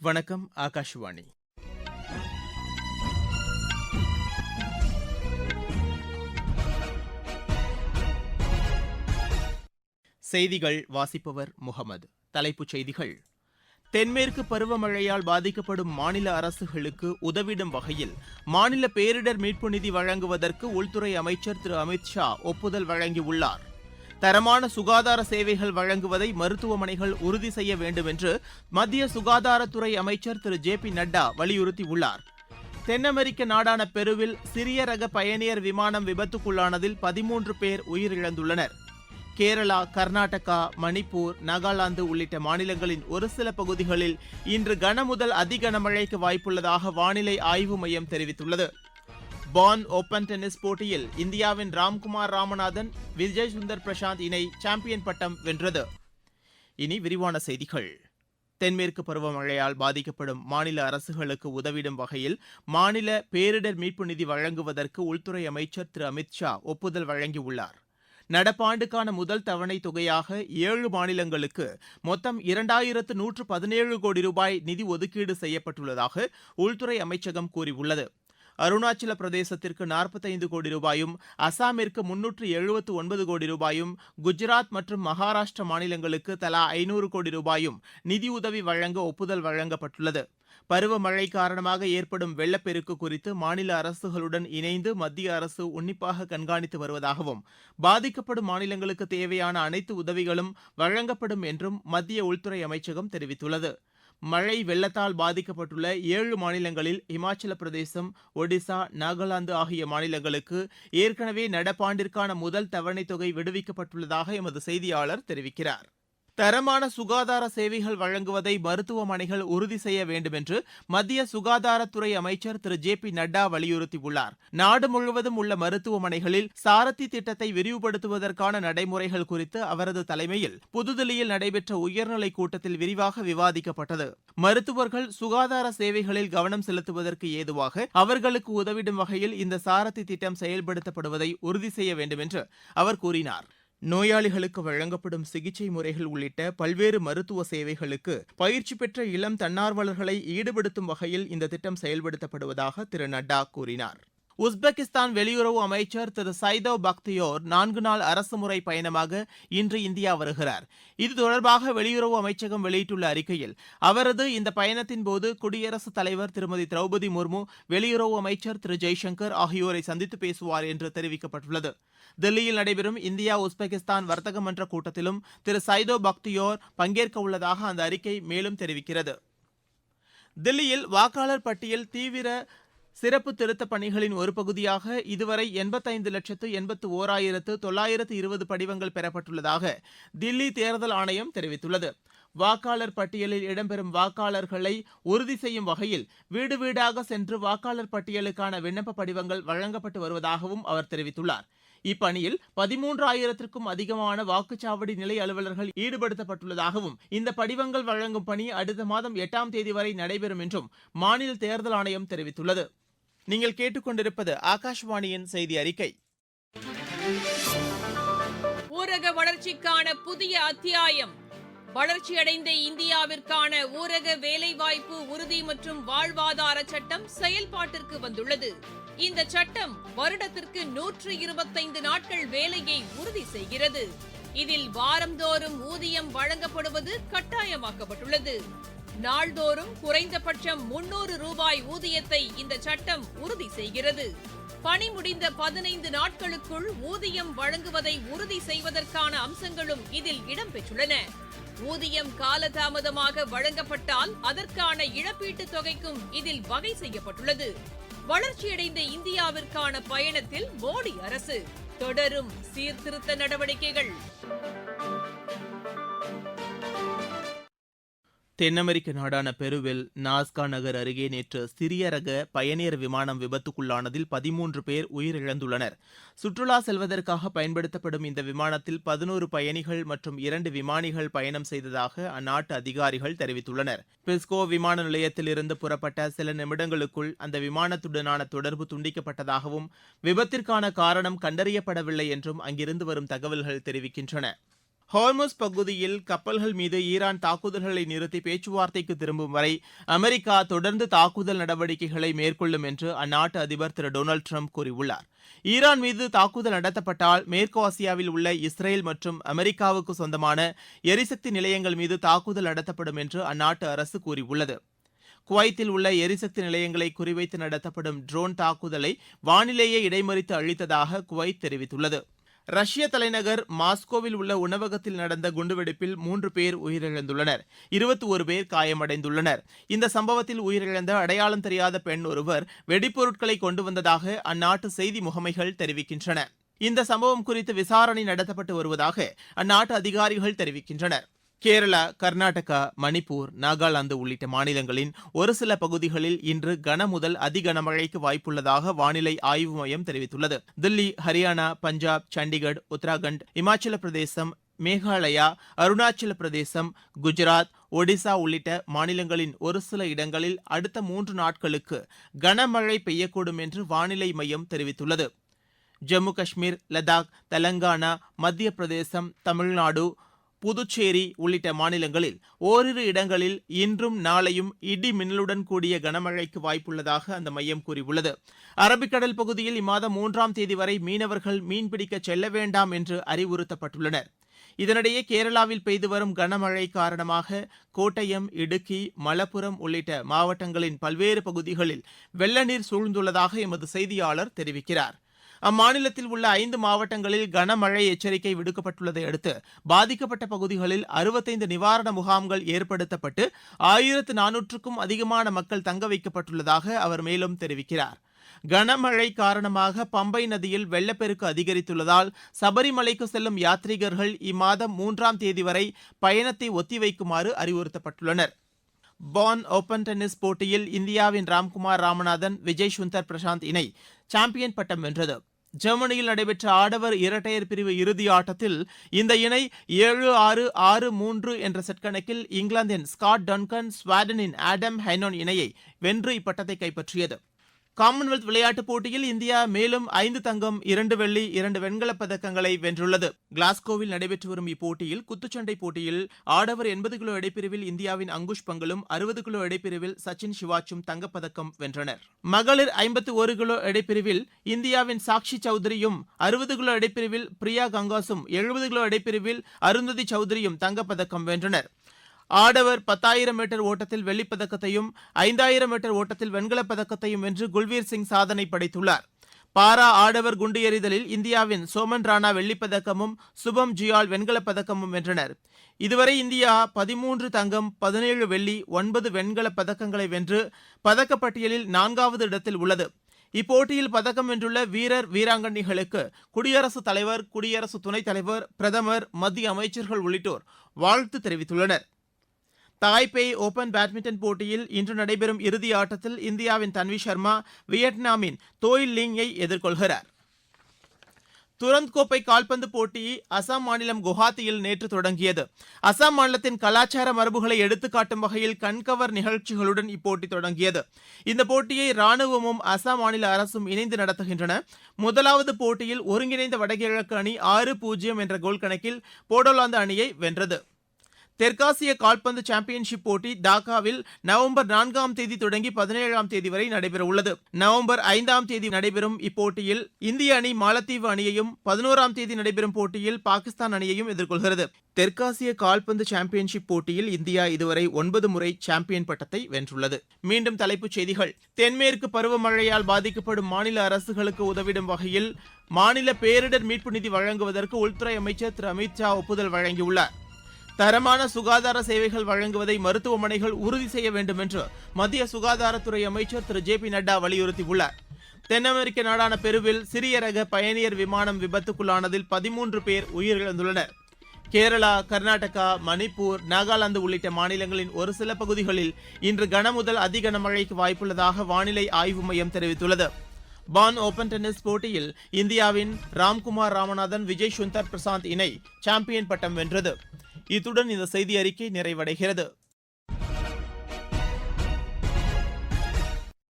வணக்கம். ஆகாஷவாணி. செய்திகள் வாசிப்பவர் முகமது. தலைப்புச் செய்திகள்: தென்மேற்கு பருவமழையால் பாதிக்கப்படும் மாநில அரசுகளுக்கு உதவிடும் வகையில் மாநில பேரிடர் மீட்பு நிதி வழங்குவதற்கு உள்துறை அமைச்சர் திரு அமித் ஷா ஒப்புதல் வழங்கியுள்ளார். தரமான சுகாதார சேவைகள் வழங்குவதை மருத்துவமனைகள் உறுதி செய்ய வேண்டும் என்று மத்திய சுகாதாரத்துறை அமைச்சர் திரு ஜே.பி. நட்டா வலியுறுத்தியுள்ளார். தென் அமெரிக்க நாடான பெருவில் சிறிய ரக பயணியர் விமானம் விபத்துக்குள்ளானதில் 13 பேர் உயிரிழந்துள்ளனர். கேரளா, கர்நாடகா, மணிப்பூர், நாகாலாந்து உள்ளிட்ட மாநிலங்களின் ஒரு சில பகுதிகளில் இன்று கனமுதல் அதிகனமழைக்கு வாய்ப்புள்ளதாக வானிலை ஆய்வு மையம் தெரிவித்துள்ளது. பான் ஓபன் டென்னிஸ் போட்டியில் இந்தியாவின் ராம்குமார் ராமநாதன், விஜய் சுந்தர் பிரசாந்த் இணை சாம்பியன் பட்டம் வென்றது. இனி விரிவான செய்திகள். தென்மேற்கு பருவமழையால் பாதிக்கப்படும் மாநில அரசுகளுக்கு உதவிடும் வகையில் மாநில பேரிடர் மீட்பு நிதி வழங்குவதற்கு உள்துறை அமைச்சர் திரு அமித் ஷா ஒப்புதல் வழங்கியுள்ளார். நடப்பாண்டுக்கான முதல் தவணை தொகையாக 7 மாநிலங்களுக்கு மொத்தம் 2117 கோடி ரூபாய் நிதி ஒதுக்கீடு செய்யப்பட்டுள்ளதாக உள்துறை அமைச்சகம் கூறியுள்ளது. அருணாச்சல பிரதேசத்திற்கு 45 கோடி ரூபாயும், அசாமிற்கு 379 கோடி ரூபாயும், குஜராத் மற்றும் மகாராஷ்டிரா மாநிலங்களுக்கு தலா 500 கோடி ரூபாயும் நிதியுதவி வழங்க ஒப்புதல் வழங்கப்பட்டுள்ளது. பருவமழை காரணமாக ஏற்படும் வெள்ளப்பெருக்கு குறித்து மாநில அரசுகளுடன் இணைந்து மத்திய அரசு உன்னிப்பாக கண்காணித்து வருவதாகவும், பாதிக்கப்படும் மாநிலங்களுக்கு தேவையான அனைத்து உதவிகளும் வழங்கப்படும் என்றும் மத்திய உள்துறை அமைச்சகம் தெரிவித்துள்ளது. மழை வெள்ளத்தால் பாதிக்கப்பட்டுள்ள 7 மாநிலங்களில் இமாச்சல பிரதேசம், ஒடிசா, நாகாலாந்து ஆகிய மாநிலங்களுக்கு ஏற்கனவே நடப்பாண்டிற்கான முதல் தவணைத் தொகை விடுவிக்கப்பட்டுள்ளதாக எமது செய்தியாளர் தெரிவிக்கிறார். தரமான சுகாதார சேவைகள் வழங்குவதை மருத்துவமனைகள் உறுதி செய்ய வேண்டும் என்று மத்திய சுகாதாரத்துறை அமைச்சர் திரு ஜே.பி. நட்டா வலியுறுத்தியுள்ளார். நாடு முழுவதும் உள்ள மருத்துவமனைகளில் சாரதி திட்டத்தை விரிவுபடுத்துவதற்கான நடைமுறைகள் குறித்து அவரது தலைமையில் புதுதில்லியில் நடைபெற்ற உயர்நிலைக் கூட்டத்தில் விரிவாக விவாதிக்கப்பட்டது. மருத்துவர்கள் சுகாதார சேவைகளில் கவனம் செலுத்துவதற்கு ஏதுவாக அவர்களுக்கு உதவிடும் வகையில் இந்த சாரதி திட்டம் செயல்படுத்தப்படுவதை உறுதி செய்ய வேண்டும் என்று அவர் கூறினார். நோயாளிகளுக்கு வழங்கப்படும் சிகிச்சை முறைகள் உள்ளிட்ட பல்வேறு மருத்துவ சேவைகளுக்கு பயிற்சி பெற்ற இளம் தன்னார்வலர்களை ஈடுபடுத்தும் வகையில் இந்த திட்டம் செயல்படுத்தப்படுவதாக திரு நட்டா கூறினார். உஸ்பெகிஸ்தான் வெளியுறவு அமைச்சர் திரு சைதவ் பக்தியோர் 4 நாள் அரசுமுறை பயணமாக இன்று இந்தியா வருகிறார். இது தொடர்பாக வெளியுறவு அமைச்சகம் வெளியிட்டுள்ள அறிக்கையில், அவரது இந்த பயணத்தின் போது குடியரசுத் தலைவர் திருமதி திரௌபதி முர்மு, வெளியுறவு அமைச்சர் திரு ஜெய்சங்கர் ஆகியோரை சந்தித்து பேசுவார் என்று தெரிவிக்கப்பட்டுள்ளது. தில்லியில் நடைபெறும் இந்தியா உஸ்பெகிஸ்தான் வர்த்தக மன்ற கூட்டத்திலும் திரு சைதவ் பக்தியோர் பங்கேற்க உள்ளதாக அந்த அறிக்கை மேலும் தெரிவிக்கிறது. தில்லியில் வாக்காளர் பட்டியல் தீவிர சிறப்பு திருத்தப் பணிகளின் ஒரு பகுதியாக இதுவரை 85,81,920 படிவங்கள் பெறப்பட்டுள்ளதாக தில்லி தேர்தல் ஆணையம் தெரிவித்துள்ளது. வாக்காளர் பட்டியலில் இடம்பெறும் வாக்காளர்களை உறுதி செய்யும் வகையில் வீடு வீடாக சென்று வாக்காளர் பட்டியலுக்கான விண்ணப்ப படிவங்கள் வழங்கப்பட்டு வருவதாகவும் அவர் தெரிவித்துள்ளார். இப்பணியில் 13,000க்கும் அதிகமான வாக்குச்சாவடி நிலை அலுவலர்கள் ஈடுபடுத்தப்பட்டுள்ளதாகவும், இந்த படிவங்கள் வழங்கும் பணி அடுத்த மாதம் 8ஆம் தேதி வரை நடைபெறும் என்றும் மாநில தேர்தல் ஆணையம் தெரிவித்துள்ளது. நீங்கள் கேட்டுக்கொண்டிருப்பது ஆகாஷவாணியின் செய்தி அறிக்கை. ஊரக வளர்ச்சிக்கான புதிய அத்தியாயம். வளர்ச்சியடைந்த இந்தியாவிற்கான ஊரக வேலைவாய்ப்பு உறுதி மற்றும் வாழ்வாதார சட்டம் செயல்பாட்டிற்கு வந்துள்ளது. இந்த சட்டம் வருடத்திற்கு 125 நாட்கள் வேலையை உறுதி செய்கிறது. இதில் வாரந்தோறும் ஊதியம் வழங்கப்படுவது கட்டாயமாக்கப்பட்டுள்ளது. நாள்தோறும் குறைந்தபட்சம் 300 ரூபாய் ஊதியத்தை இந்த சட்டம் உறுதி செய்கிறது. பணி முடிந்த 15 நாட்களுக்குள் ஊதியம் வழங்குவதை உறுதி செய்வதற்கான அம்சங்களும் இதில் இடம்பெற்றுள்ளன. ஊதியம் காலதாமதமாக வழங்கப்பட்டால் அதற்கான இழப்பீட்டுத் தொகைக்கும் இதில் வகை செய்யப்பட்டுள்ளது. வளர்ச்சியடைந்த இந்தியாவிற்கான பயணத்தில் மோடி அரசு தொடரும் சீர்திருத்த நடவடிக்கைகள். தென் அமெரிக்க நாடான பெருவில் நாஸ்கா நகர் அருகே நேற்று சிறிய ரக பயணியர் விமானம் விபத்துக்குள்ளானதில் 13 பேர் உயிரிழந்துள்ளனர். சுற்றுலா செல்வதற்காக பயன்படுத்தப்படும் இந்த விமானத்தில் 11 பயணிகள் மற்றும் 2 விமானிகள் பயணம் செய்ததாக அந்நாட்டு அதிகாரிகள் தெரிவித்துள்ளனர். பிஸ்கோ விமான நிலையத்திலிருந்து புறப்பட்ட சில நிமிடங்களுக்குள் அந்த விமானத்துடனான தொடர்பு துண்டிக்கப்பட்டதாகவும், விபத்திற்கான காரணம் கண்டறியப்படவில்லை என்றும் அங்கிருந்து வரும் தகவல்கள் தெரிவிக்கின்றன. ஹோர்முஸ் பகுதியில் கப்பல்கள் மீது ஈரான் தாக்குதல்களை நிறுத்தி பேச்சுவார்த்தைக்கு திரும்பும் வரை அமெரிக்கா தொடர்ந்து தாக்குதல் நடவடிக்கைகளை மேற்கொள்ளும் என்று அந்நாட்டு அதிபர் திரு டொனால்டு ட்ரம்ப் கூறியுள்ளார். ஈரான் மீது தாக்குதல் நடத்தப்பட்டால் மேற்கு ஆசியாவில் உள்ள இஸ்ரேல் மற்றும் அமெரிக்காவுக்கு சொந்தமான எரிசக்தி நிலையங்கள் மீது தாக்குதல் நடத்தப்படும் என்று அந்நாட்டு அரசு கூறியுள்ளது. குவைத்தில் உள்ள எரிசக்தி நிலையங்களை குறிவைத்து நடத்தப்படும் ட்ரோன் தாக்குதலை வானிலேயே இடைமறித்து அழித்ததாக குவைத் தெரிவித்துள்ளது. ரஷ்ய தலைநகர் மாஸ்கோவில் உள்ள உணவகத்தில் நடந்த குண்டுவெடிப்பில் 3 பேர் உயிரிழந்துள்ளனர். 21 பேர் காயமடைந்துள்ளனர். இந்த சம்பவத்தில் உயிரிழந்த அடையாளம் தெரியாத பெண் ஒருவர் வெடிப்பொருட்களை கொண்டு வந்ததாக அந்நாட்டு செய்தி முகமைகள் தெரிவிக்கின்றன. இந்த சம்பவம் குறித்து விசாரணை நடத்தப்பட்டு வருவதாக அந்நாட்டு அதிகாரிகள் தெரிவிக்கின்றனர். கேரளா, கர்நாடகா, மணிப்பூர், நாகாலாந்து உள்ளிட்ட மாநிலங்களின் ஒரு சில பகுதிகளில் இன்று கனமுதல் அதி கனமழைக்கு வாய்ப்புள்ளதாக வானிலை ஆய்வு மையம் தெரிவித்துள்ளது. தில்லி, ஹரியானா, பஞ்சாப், சண்டிகர், உத்தராகண்ட், இமாச்சல பிரதேசம், மேகாலயா, அருணாச்சல பிரதேசம், குஜராத், ஒடிசா உள்ளிட்ட மாநிலங்களின் ஒரு சில இடங்களில் அடுத்த 3 நாட்களுக்கு கனமழை பெய்யக்கூடும் என்று வானிலை மையம் தெரிவித்துள்ளது. ஜம்மு காஷ்மீர், லடாக், தெலங்கானா, மத்திய பிரதேசம், தமிழ்நாடு, புதுச்சேரி உள்ளிட்ட மாநிலங்களில் ஓரிரு இடங்களில் இன்றும் நாளையும் இடி மின்னலுடன் கூடிய கனமழைக்கு வாய்ப்புள்ளதாக அந்த மையம் கூறியுள்ளது. அரபிக்கடல் பகுதியில் இம்மாதம் 3ஆம் தேதி வரை மீனவர்கள் மீன்பிடிக்க செல்ல வேண்டாம் என்று அறிவுறுத்தப்பட்டுள்ளனர். இதனிடையே கேரளாவில் பெய்து வரும் கனமழை காரணமாக கோட்டயம், இடுக்கி, மலப்புரம் உள்ளிட்ட மாவட்டங்களின் பல்வேறு பகுதிகளில் வெள்ள நீர் சூழ்ந்துள்ளதாக எமது செய்தியாளர் தெரிவிக்கிறார். அம்மாநிலத்தில் உள்ள 5 மாவட்டங்களில் கனமழை எச்சரிக்கை விடுக்கப்பட்டுள்ளதை அடுத்து பாதிக்கப்பட்ட பகுதிகளில் 65 நிவாரண முகாம்கள் ஏற்படுத்தப்பட்டு 1400க்கும் அதிகமான மக்கள் தங்க வைக்கப்பட்டுள்ளதாக அவர் மேலும் தெரிவிக்கிறார். கனமழை காரணமாக பம்பை நதியில் வெள்ளப்பெருக்கு அதிகரித்துள்ளதால் சபரிமலைக்கு செல்லும் யாத்ரீகர்கள் இம்மாதம் 3ஆம் தேதி வரை பயணத்தை ஒத்திவைக்குமாறு அறிவுறுத்தப்பட்டுள்ளனர். பான் ஓபன் டென்னிஸ் போட்டியில் இந்தியாவின் ராம்குமார் ராமநாதன், விஜய் சுந்தர் பிரசாந்த் இணை சாம்பியன் பட்டம் வென்றது. ஜெர்மனியில் நடைபெற்ற ஆடவர் இரட்டையர் பிரிவு இறுதி ஆட்டத்தில் இந்த இணை 7-6, 6-3 என்ற செட் கணக்கில் இங்கிலாந்தின் ஸ்காட் டன்கன், ஸ்வீடனின் ஆடம் ஹைனோன் இணையை வென்று இப்பட்டத்தை கைப்பற்றியது. காமன்வெல்த் விளையாட்டுப் போட்டியில் இந்தியா மேலும் 5 தங்கம், 2 வெள்ளி, 2 வெண்கலப் பதக்கங்களை வென்றுள்ளது. கிளாஸ்கோவில் நடைபெற்று வரும் இப்போட்டியில் குத்துச்சண்டை போட்டியில் ஆடவர் 80 கிலோ எடைப்பிரிவில் இந்தியாவின் அங்குஷ் பங்கலும், 60 கிலோ எடைப்பிரிவில் சச்சின் சிவாச்சும் தங்கப்பதக்கம் வென்றனர். மகளிர் 51 கிலோ எடைப்பிரிவில் இந்தியாவின் சாக்ஷி சௌத்ரியும், 60 கிலோ எடைப்பிரிவில் பிரியா கங்காசும், 70 கிலோ எடைப்பிரிவில் அருந்ததி சௌத்ரியும் தங்கப்பதக்கம் வென்றனர். ஆடவர் 10,000 மீட்டர் ஓட்டத்தில் வெள்ளிப்பதக்கத்தையும் 5,000 மீட்டர் ஓட்டத்தில் வெண்கலப் பதக்கத்தையும் வென்று குல்வீர் சிங் சாதனை படைத்துள்ளார். பாரா ஆடவர் குண்டு எறிதலில் இந்தியாவின் சோமன் ராணா வெள்ளிப்பதக்கமும் சுபம் ஜியால் வெண்கலப் பதக்கமும் வென்றனர். இதுவரை இந்தியா 13 தங்கம், 17 வெள்ளி, 9 வெண்கலப் பதக்கங்களை வென்று பதக்கப்பட்டியலில் 4வது இடத்தில் உள்ளது. இப்போட்டியில் பதக்கம் வென்றுள்ள வீரர், வீராங்கனைகளுக்கு குடியரசுத் தலைவர், குடியரசு துணைத் தலைவர், பிரதமர், மத்திய அமைச்சர்கள் உள்ளிட்டோர் வாழ்த்து தெரிவித்துள்ளனர். தாய்பேய் ஓபன் பேட்மிண்டன் போட்டியில் இன்று நடைபெறும் இறுதி ஆட்டத்தில் இந்தியாவின் தன்வி சர்மா வியட்நாமின் தோய் லிங்கை எதிர்கொள்கிறார். துரந்த் கோப்பை கால்பந்து போட்டி அசாம் மாநிலம் குவஹாத்தியில் நேற்று தொடங்கியது. அசாம் மாநிலத்தின் கலாச்சார மரபுகளை எடுத்துக்காட்டும் வகையில் கண்கவர் நிகழ்ச்சிகளுடன் இப்போட்டி தொடங்கியது. இந்த போட்டியை ராணுவமும் அசாம் மாநில அரசும் இணைந்து நடத்துகின்றன. முதலாவது போட்டியில் ஒருங்கிணைந்த வடகிழக்கு அணி 6-0 என்ற கோல் கணக்கில் போடோலாந்து அணியை வென்றது. தெற்காசிய கால்பந்து சாம்பியன்ஷிப் போட்டி டாக்காவில் நவம்பர் 4ஆம் தேதி தொடங்கி 17ஆம் தேதி வரை நடைபெறவுள்ளது. நவம்பர் 5ஆம் தேதி நடைபெறும் இப்போட்டியில் இந்திய அணி மாலத்தீவு அணியையும், 11ஆம் தேதி நடைபெறும் போட்டியில் பாகிஸ்தான் அணியையும் எதிர்கொள்கிறது. தெற்காசிய கால்பந்து சாம்பியன்ஷிப் போட்டியில் இந்தியா இதுவரை 9 முறை சாம்பியன் பட்டத்தை வென்றுள்ளது. மீண்டும் தலைப்புச் செய்திகள். தென்மேற்கு பருவமழையால் பாதிக்கப்படும் மாநில அரசுகளுக்கு உதவிடும் வகையில் மாநில பேரிடர் மீட்பு நிதி வழங்குவதற்கு உள்துறை அமைச்சர் திரு அமித்ஷா ஒப்புதல் வழங்கியுள்ளார். தரமான சுகாதார சேவைகள் வழங்குவதை மருத்துவமனைகள் உறுதி செய்ய வேண்டும் என்று மத்திய சுகாதாரத்துறை அமைச்சர் திரு ஜே.பி. நட்டா வலியுறுத்தியுள்ளார். தென் அமெரிக்க நாடான பெருவில் சிறிய ரக பயணியர் விமானம் விபத்துக்குள்ளானதில் 13 பேர் உயிரிழந்துள்ளனர். கேரளா, கர்நாடகா, மணிப்பூர், நாகாலாந்து உள்ளிட்ட மாநிலங்களின் ஒரு சில பகுதிகளில் இன்று கனமுதல் அதி கனமழைக்கு வாய்ப்புள்ளதாக வானிலை ஆய்வு மையம் தெரிவித்துள்ளது. பான் ஓபன் டென்னிஸ் போட்டியில் இந்தியாவின் ராம்குமார் ராமநாதன், விஜய் சுந்தர் பிரசாந்த் இணை சாம்பியன் பட்டம் வென்றது. இத்துடன் இந்த செய்தி அறிக்கை நிறைவடைகிறது.